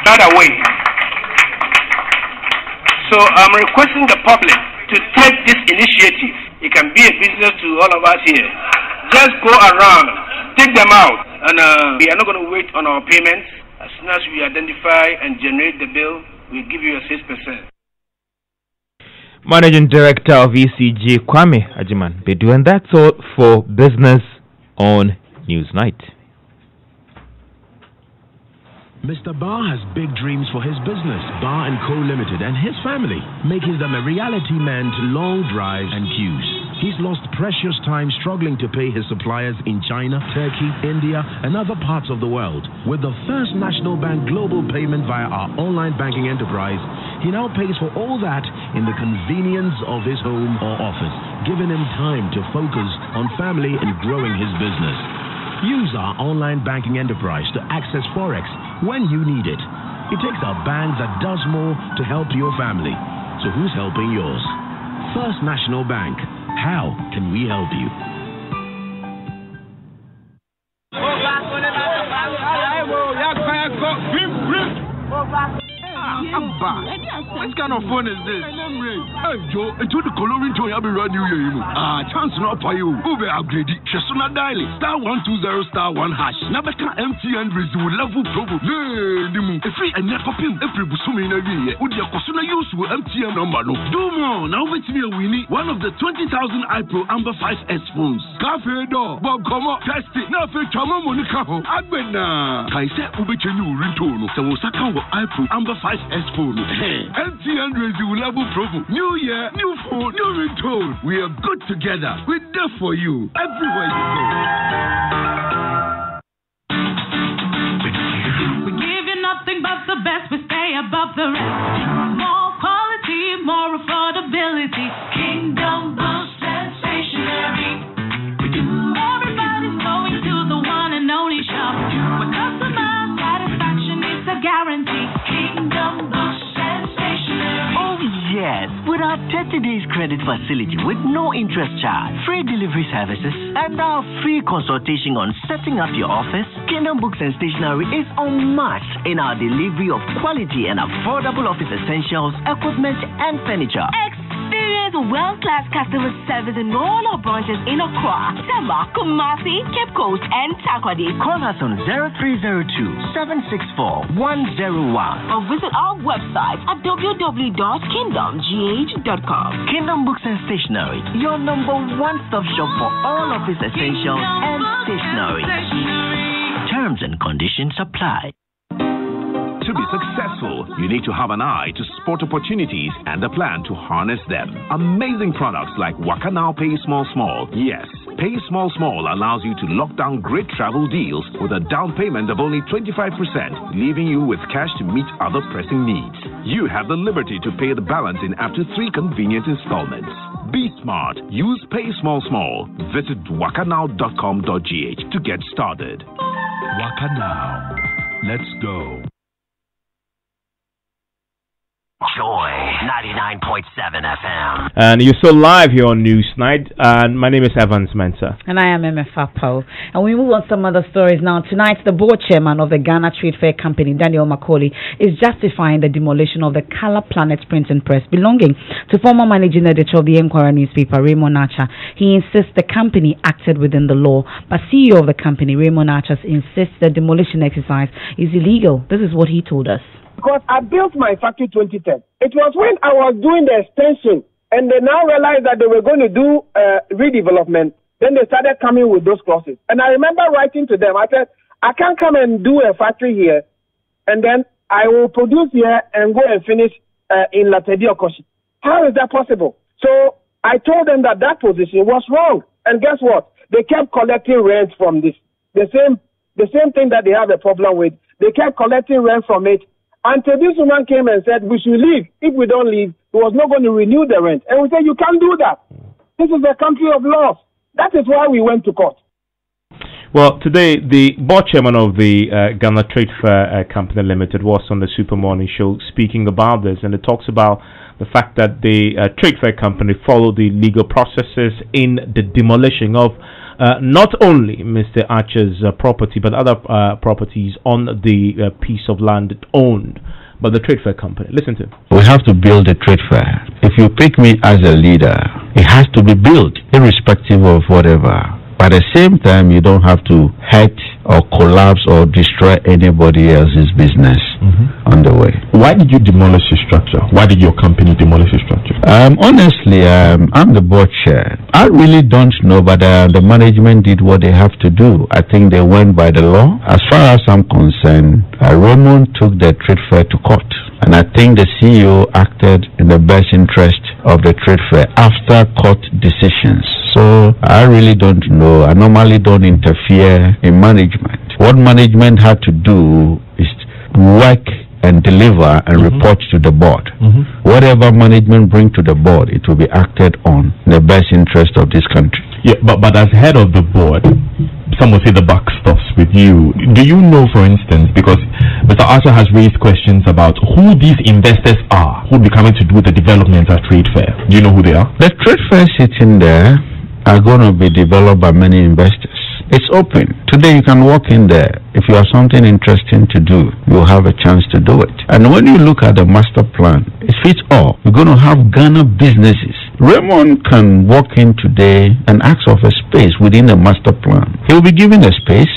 Right away. So I'm requesting the public to take this initiative. It can be a business to all of us here. Just go around, take them out, and we are not going to wait on our payments. As soon as we identify and generate the bill, we'll give you a 6%. Managing Director of ECG, Kwame Ajiman Bedu, and that's all for Business on Newsnight. Mr. Barr has big dreams for his business, Barr & Co. Limited, and his family, making them a reality man to long drives and queues. He's lost precious time struggling to pay his suppliers in China, Turkey, India, and other parts of the world. With the First National Bank global payment via our online banking enterprise, he now pays for all that in the convenience of his home or office, giving him time to focus on family and growing his business. Use our online banking enterprise to access Forex when you need it. It takes a bank that does more to help your family. So who's helping yours? First National Bank. How can we help you? What kind of phone is this? Hey, Joe, it's the coloring to have a radio. Chance not for you. Who will upgrade it? Shasuna Daily. *120*1#. Nabeka MTN Resume level promo. If we and never pim every busumi in a year, would your Kosuna use with MTN number? No. Do more. Now with me, we need one of the 20,000 iPro Amber 5S phones. Cafe door. Bob, come on. Test it. Now, for Chama Monica, Agbena. Kaisa Ubechenu Rintono. So, Osaka iPro Amber 5S phone. MTN Resume level promo. New year, new phone, new ringtone. We are good together. We're there for you everywhere you go. We give you nothing but the best. We stay above the rest. More quality, more affordability. Kingdom Boost and Stationery. Everybody's going to the one and only shop. Where customer satisfaction is a guarantee. Kingdom Boost. Yes, with our 30 days credit facility with no interest charge, free delivery services, and our free consultation on setting up your office, Kingdom Books and Stationery is unmatched in our delivery of quality and affordable office essentials, equipment, and furniture. Experience world-class customer service in all our branches in Accra, Tema, Kumasi, Cape Coast, and Takoradi. Call us on 0302-764-101 or visit our website at www.kingdomgh.com. Kingdom Books and Stationery, your number one-stop shop for all office essentials and stationery. Terms and conditions apply. To be successful, you need to have an eye to spot opportunities and a plan to harness them. Amazing products like Waka Now Pay Small Small. Yes, Pay Small Small allows you to lock down great travel deals with a down payment of only 25%, leaving you with cash to meet other pressing needs. You have the liberty to pay the balance in up to 3 convenient installments. Be smart. Use Pay Small Small. Visit wakanow.com.gh to get started. Waka Now. Let's go. Joy 99.7 FM. And you're still live here on Newsnight. And my name is Evans Mensah. And I am Emefa Apawu. And we move on some other stories now. Tonight, the board chairman of the Ghana Trade Fair Company, Daniel Macaulay, is justifying the demolition of the Color Planet printing press belonging to former managing editor of the Enquirer newspaper, Raymond Archer. He insists the company acted within the law, but CEO of the company, Raymond Archer, insists the demolition exercise is illegal. This is what he told us. Because I built my factory 2010. It was when I was doing the extension and they now realized that they were going to do redevelopment. Then they started coming with those clauses. And I remember writing to them. I said, I can't come and do a factory here and then I will produce here and go and finish in Latedi Okoshi. How is that possible? So I told them that that position was wrong. And guess what? They kept collecting rent from this. The same thing that they have a problem with. They kept collecting rent from it. Until this woman came and said, we should leave. If we don't leave, he was not going to renew the rent. And we said, you can't do that. This is a country of laws. That is why we went to court. Well, today, the board chairman of the Ghana Trade Fair Company Limited was on the Super Morning Show speaking about this. And it talks about the fact that the Trade Fair Company followed the legal processes in the demolition of not only Mr. Archer's property, but other properties on the piece of land owned by the Trade Fair Company. Listen to him. We have to build a trade fair. If you pick me as a leader, it has to be built, irrespective of whatever. But at the same time, you don't have to hurt or collapse or destroy anybody else's business on the way. Why did you demolish the structure? Why did your company demolish the structure? Honestly, I'm the board chair. I really don't know, but the management did what they have to do. I think they went by the law. As far as I'm concerned, Raymond took the trade fair to court. And I think the CEO acted in the best interest of the trade fair after court decisions. So I really don't know. I normally don't interfere in management. What management had to do is work and deliver and report to the board. Whatever management bring to the board, it will be acted on in the best interest of this country. Yeah, but as head of the board, some will say the buck stops with you. Do you know, for instance, because Mr. Archer has raised questions about who these investors are who will be coming to do the development at Trade Fair? Do you know who they are? The trade fair sitting there are going to be developed by many investors. It's open. Today you can walk in there. If you have something interesting to do, you'll have a chance to do it. And when you look at the master plan, it fits all. You're going to have Ghana businesses. Raymond can walk in today and ask of a space within the master plan. He'll be given a space.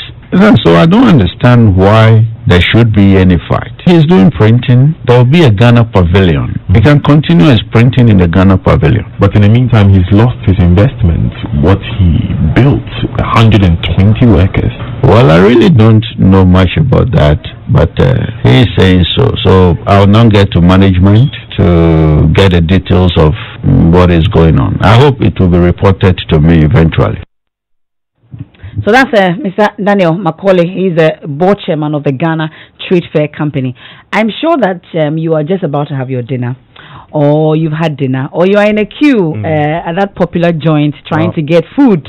So I don't understand why there should be any fight. He's doing printing. There will be a Ghana pavilion. He can continue his printing in the Ghana pavilion. But in the meantime, he's lost his investment. What he built, 120 workers. Well, I really don't know much about that, but he's saying so. So I'll now get to management to get the details of what is going on. I hope it will be reported to me eventually. So that's Mr. Daniel Macaulay. He's the board chairman of the Ghana Trade Fair Company. I'm sure that you are just about to have your dinner, or you've had dinner, or you are in a queue at that popular joint trying to get food,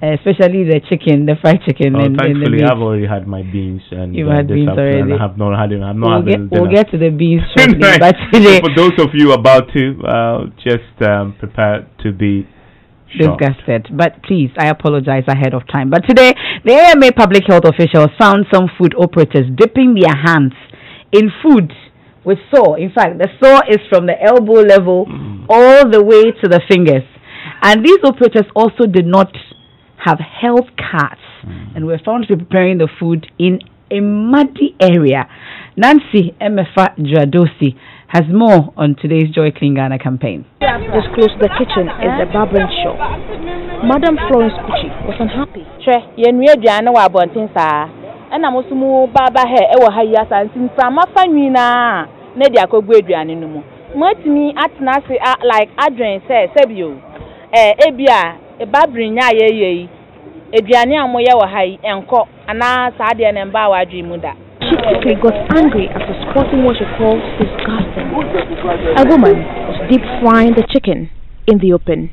especially the chicken, the fried chicken. Thankfully, I've already had my beans. And you've had beans already. I have not had dinner. We'll get to the beans shortly. But today, for those of you about to, just prepare to be disgusted, but please, I apologize ahead of time. But today, the AMA public health officials found some food operators dipping their hands in food with saw. In fact, the saw is from the elbow level all the way to the fingers. And these operators also did not have health cards and were found to be preparing the food in a muddy area. Nancy Emefa Dradosi has more on today's Joy Clean Ghana campaign. Just close to the kitchen is the barbering shop. Madam Florence Pucci was unhappy. And I'm also more barber hair, ever higher and from my family now. Nedia could go anymore. Much me at Nasi like Adrian says, Sebio. Ebia, e babrinya ye eduane amoye wo hai enko ana saade ne mba wa adwi da. She quickly got angry after spotting what she called disgusting. A woman was deep frying the chicken in the open.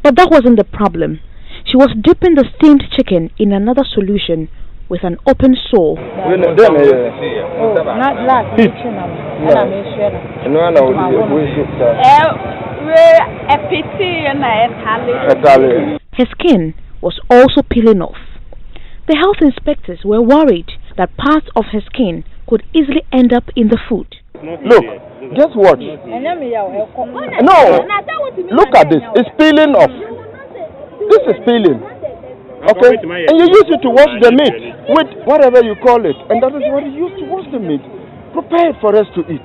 But that wasn't the problem. She was dipping the steamed chicken in another solution with an open sore. Her skin was also peeling off. The health inspectors were worried that parts of her skin could easily end up in the food. Look, just watch. No, look at this. It's peeling off. This is peeling. Okay? And you use it to wash the meat with whatever you call it. And that is what you use to wash the meat. Prepared for us to eat.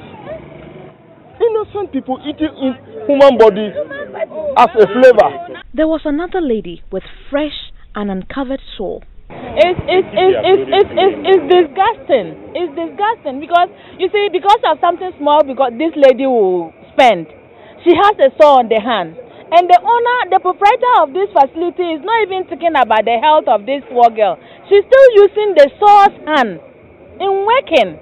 Innocent people eating in human body as a flavor. There was another lady with fresh and uncovered sore. It's disgusting. It's disgusting because you see, because of something small, because this lady will spend, she has a sore on the hand, and the owner, the proprietor of this facility, is not even thinking about the health of this poor girl. She's still using the sore's hand in working.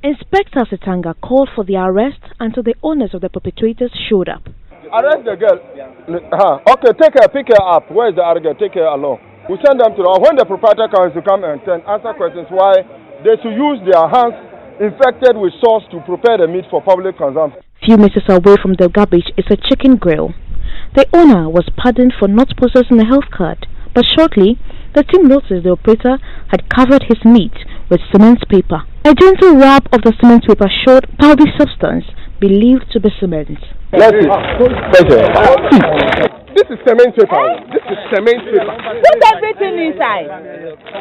Inspector Sitanga called for the arrest until the owners of the perpetrators showed up. Arrest the girl. Okay, take her, pick her up. Where is the other girl? Take her along. We send them to the... When the proprietor comes to come and answer questions why they should use their hands infected with sauce to prepare the meat for public consumption. Few meters away from the garbage is a chicken grill. The owner was pardoned for not possessing a health card, but shortly the team noticed the operator had covered his meat with cement paper. A gentle rub of the cement paper showed powdery substance believed to be cement. Let's see. This is cement paper. This is cement paper. Put everything inside.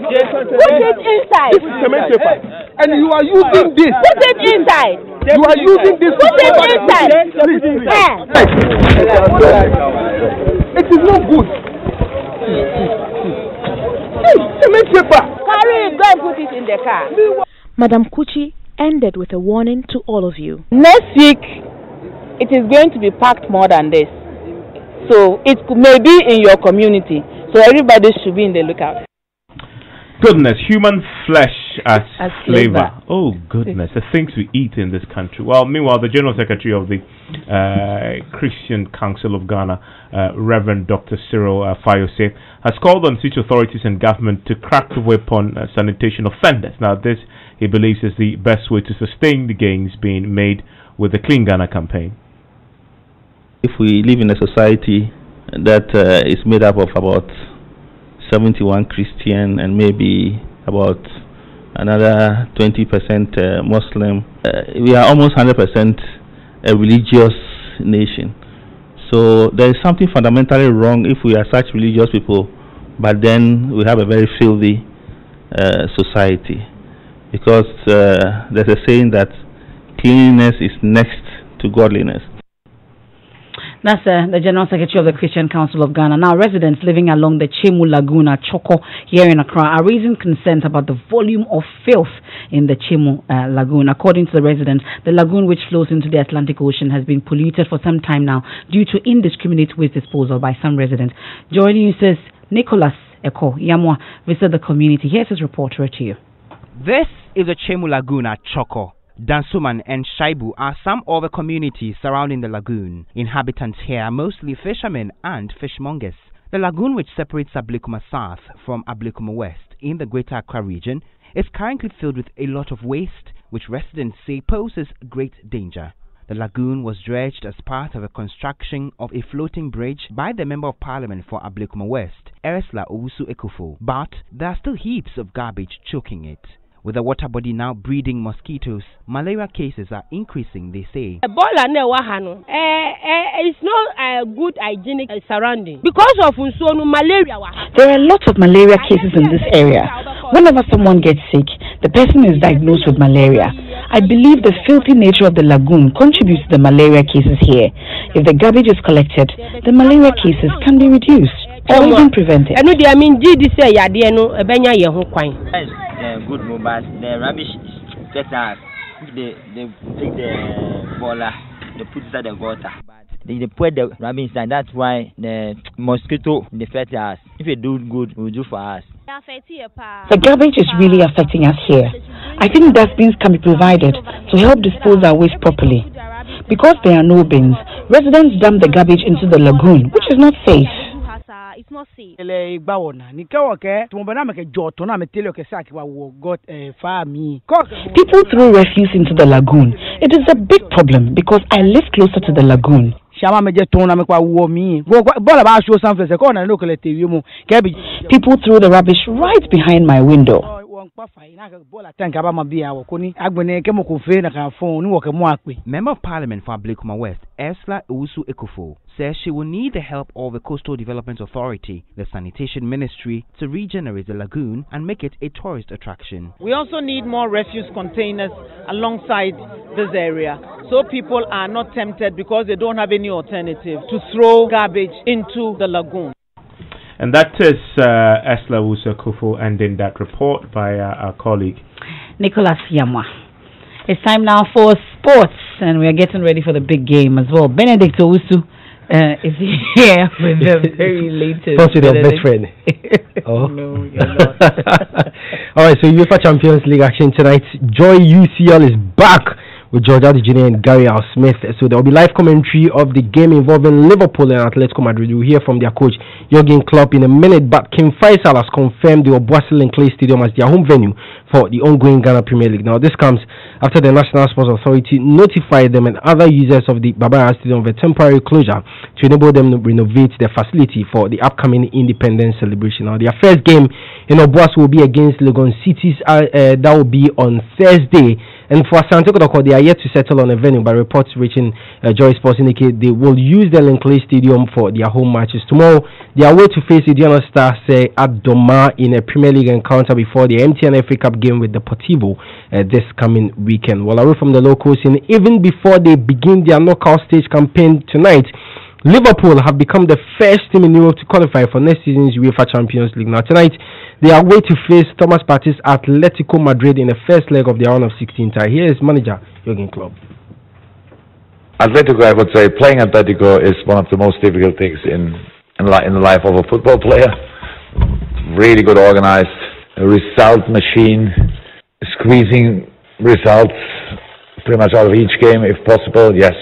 Put it inside. This is cement paper. And you are using this. Put it inside. You are using this. Put it inside. It is not good. Cement paper. Carry it. Go and put it in the car. Madam Kuchi ended with a warning to all of you. Next week, it is going to be packed more than this. So it may be in your community. So everybody should be in the lookout. Goodness, human flesh as flavor. Oh goodness, the things we eat in this country. Well, meanwhile, the General Secretary of the Christian Council of Ghana, Reverend Dr. Cyril Fayose, has called on city authorities and government to crack the whip on sanitation offenders. Now, this, he believes, is the best way to sustain the gains being made with the Clean Ghana campaign. If we live in a society that is made up of about 71 Christian and maybe about another 20% Muslim, we are almost 100% a religious nation. So there is something fundamentally wrong if we are such religious people, but then we have a very filthy society. Because there's a saying that cleanliness is next to godliness. That's the General Secretary of the Christian Council of Ghana. Now, residents living along the Chemu Lagoon at Choko here in Accra are raising concerns about the volume of filth in the Chemu Lagoon. According to the residents, the lagoon, which flows into the Atlantic Ocean, has been polluted for some time now due to indiscriminate waste disposal by some residents. Joining you says Nicholas Eko Yamwa visited the community. Here's his report right to you. This is the Chemu Lagoon at Choko. Dansuman and Shaibu are some of the communities surrounding the lagoon. Inhabitants here are mostly fishermen and fishmongers. The lagoon, which separates Ablekuma South from Ablekuma West in the Greater Accra region, is currently filled with a lot of waste, which residents say poses great danger. The lagoon was dredged as part of a construction of a floating bridge by the Member of Parliament for Ablekuma West, Eresla Owusu Ekufo, but there are still heaps of garbage choking it. With the water body now breeding mosquitoes, malaria cases are increasing, they say. It's not a good hygienic surrounding because of malaria. There are a lot of malaria cases in this area. Whenever someone gets sick, the person is diagnosed with malaria. I believe the filthy nature of the lagoon contributes to the malaria cases here. If the garbage is collected, the malaria cases can be reduced or even prevented. Good mobile, the rubbish get out. They take the baller, they put inside the water. they put the rubbish inside. That's why the mosquito infect us. If you do good, it will do for us. The garbage is really affecting us here. I think dustbins can be provided to help dispose our waste properly. Because there are no bins, residents dump the garbage into the lagoon, which is not safe. It's not safe. People throw refuse into the lagoon. It is a big problem because I live closer to the lagoon. People throw the rubbish right behind my window. Member of Parliament for Ablekuma West, Esla Usu Ekufo, says she will need the help of the Coastal Development Authority, the Sanitation Ministry, to regenerate the lagoon and make it a tourist attraction. We also need more refuse containers alongside this area, so people are not tempted because they don't have any alternative to throw garbage into the lagoon. And that is Esla Usu Ekufo ending that report by our colleague Nicholas Yamwa. It's time now for sports, and we are getting ready for the big game as well. Benedict Owusu is here with the very latest. Plus with your best friend. Oh. No, you're not. All right, so UEFA Champions League action tonight. Joy UCL is back with George Addy Jr. and Gary Al Smith. So there will be live commentary of the game involving Liverpool and Atletico Madrid. We'll hear from their coach Jurgen Klopp in a minute, but Kim Faisal has confirmed the Obuasi Clay Stadium as their home venue for the ongoing Ghana Premier League. Now this comes after the National Sports Authority notified them and other users of the Baba Stadium of a temporary closure to enable them to renovate their facility for the upcoming independence celebration. Now their first game in Obuasi will be against Legon Cities. That will be on Thursday. And for Asante Kotoko, they are yet to settle on a venue, but reports reaching Joy Sports indicate they will use the Linkley Stadium for their home matches. Tomorrow, they are way to face the Diana Stars at Doma in a Premier League encounter before the MTN FA Cup game with the Deportivo this coming weekend. Well, away from the locals, and even before they begin their knockout stage campaign tonight, Liverpool have become the first team in Europe to qualify for next season's UEFA Champions League. Now tonight, they are way to face Thomas Partey's Atletico Madrid in the first leg of the round of 16 tie. Here is manager Jurgen Klopp. Atletico, I would say, playing Atletico is one of the most difficult things in the life of a football player. Really good organized, a result machine, squeezing results pretty much out of each game if possible. Yes,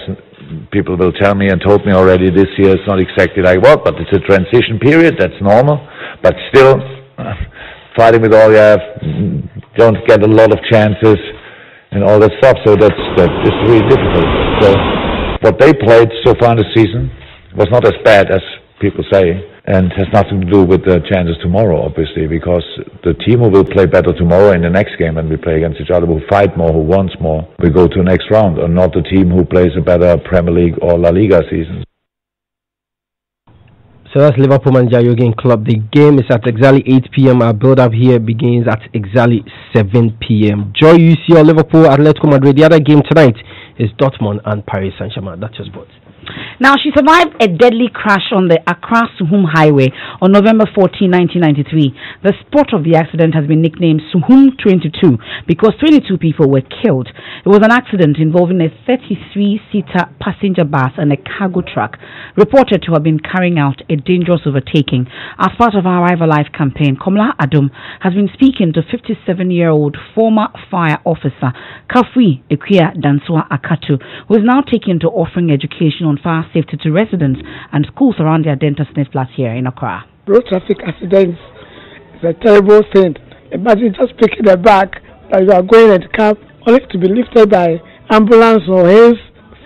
people will tell me and told me already this year it's not exactly like what, but it's a transition period, that's normal. But still, fighting with all you have, don't get a lot of chances and all that stuff, so that's really difficult. So what they played so far in the season was not as bad as people say, and has nothing to do with the chances tomorrow, obviously, because the team who will play better tomorrow in the next game when we play against each other, who fight more, who wants more, we go to the next round, and not the team who plays a better Premier League or La Liga season. So that's Liverpool manager Jurgen Klopp. The game is at exactly 8 p.m. Our build-up here begins at exactly 7 p.m. Joy UCL, Liverpool, Atletico Madrid. The other game tonight is Dortmund and Paris Saint-Germain. That's your sports. Now, she survived a deadly crash on the Accra-Suhum Highway on November 14, 1993. The spot of the accident has been nicknamed Suhum 22 because 22 people were killed. It was an accident involving a 33-seater passenger bus and a cargo truck, reported to have been carrying out a dangerous overtaking. As part of our Arrive Alive campaign, Komla Adum has been speaking to 57-year-old former fire officer Kafui Ekuya Dansua Akatu, who is now taken to offering education on fire safety to residents and schools around the Adenta Smith Flats here in Accra. Road traffic accidents is a terrible thing. Imagine just picking a bag that you are going at cab only to be lifted by ambulance or hails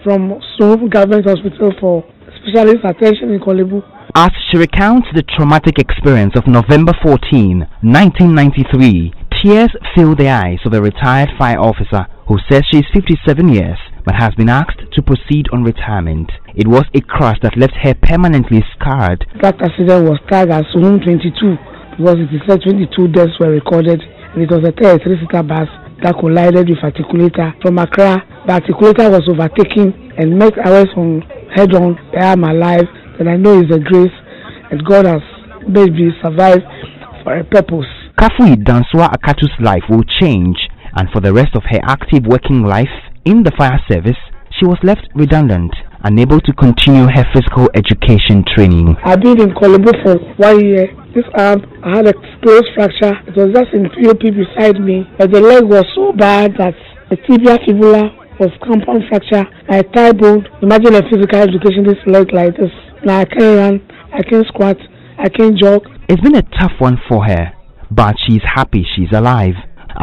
from Suhum Government Hospital for specialist attention in Kolebu. As she recounts the traumatic experience of November 14, 1993, tears fill the eyes of a retired fire officer who says she is 57 years but has been asked to proceed on retirement. It was a crash that left her permanently scarred. That accident was tagged as Suhum 22 because it is said 22 deaths were recorded, and it was a 33-seater bus that collided with articulator from Accra. The articulator was overtaken and met ours on head-on. I am alive, and I know it's a grace, and God has made me survive for a purpose. Kafui Dansua Akatu's life will change, and for the rest of her active working life in the fire service, she was left redundant, unable to continue her physical education training. I've been in Colombo for 1 year. This arm, I had a close fracture. It was just in POP beside me, but the leg was so bad that the tibia fibula was compound fracture. My thigh bone. Imagine a physical education this leg like this. Now I can't run, I can't squat, I can't jog. It's been a tough one for her, but she's happy she's alive.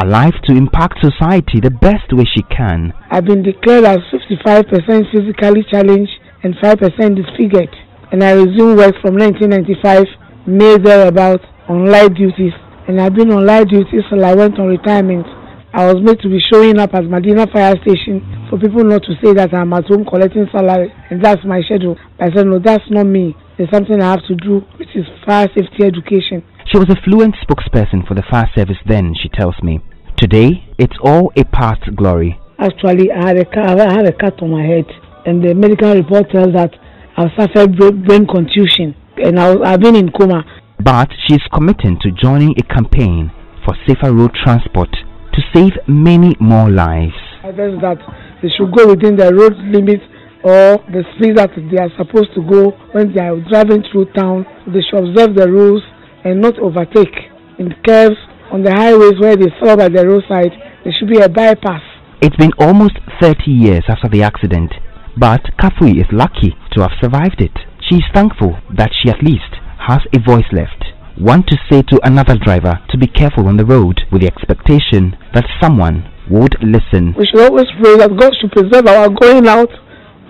Alive to impact society the best way she can. I've been declared as 55% physically challenged and 5% disfigured. And I resumed work from 1995, May thereabout, on light duties. And I've been on light duties till I went on retirement. I was made to be showing up at Medina Fire Station for people not to say that I'm at home collecting salary. And that's my schedule. I said, no, that's not me. There's something I have to do, which is fire safety education. She was a fluent spokesperson for the fire service then, she tells me. Today, it's all a past glory. Actually, I had a cut on my head, and the medical report tells that I've suffered brain contusion, and I've been in coma. But she's committing to joining a campaign for safer road transport to save many more lives. I guess that they should go within the road limits or the speed that they are supposed to go when they are driving through town. They should observe the rules and not overtake. In curves on the highways where they saw by the roadside, there should be a bypass. It's been almost 30 years after the accident, but Kafui is lucky to have survived it. She is thankful that she at least has a voice left, one to say to another driver to be careful on the road, with the expectation that someone would listen. We should always pray that God should preserve our going out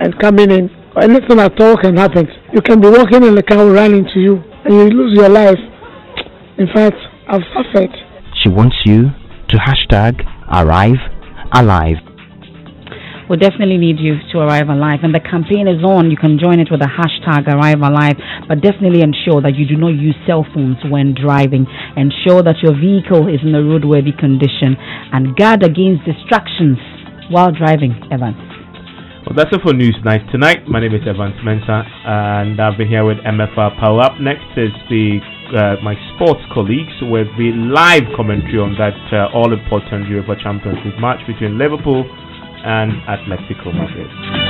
and coming in. Anything at all can happen. You can be walking in the car running to you and you lose your life. In fact, I've suffered. She wants you to hashtag arrive alive. We'll definitely need you to arrive alive, and the campaign is on. You can join it with the hashtag arrive alive, but definitely ensure that you do not use cell phones when driving. Ensure that your vehicle is in a roadworthy condition, and guard against distractions while driving. Evans. Well, that's it for News Night tonight. My name is Mensah, and I've been here with Emefa Apawu. Up next is my sports colleagues with the live commentary on that all-important UEFA Champions League match between Liverpool and Atletico Madrid.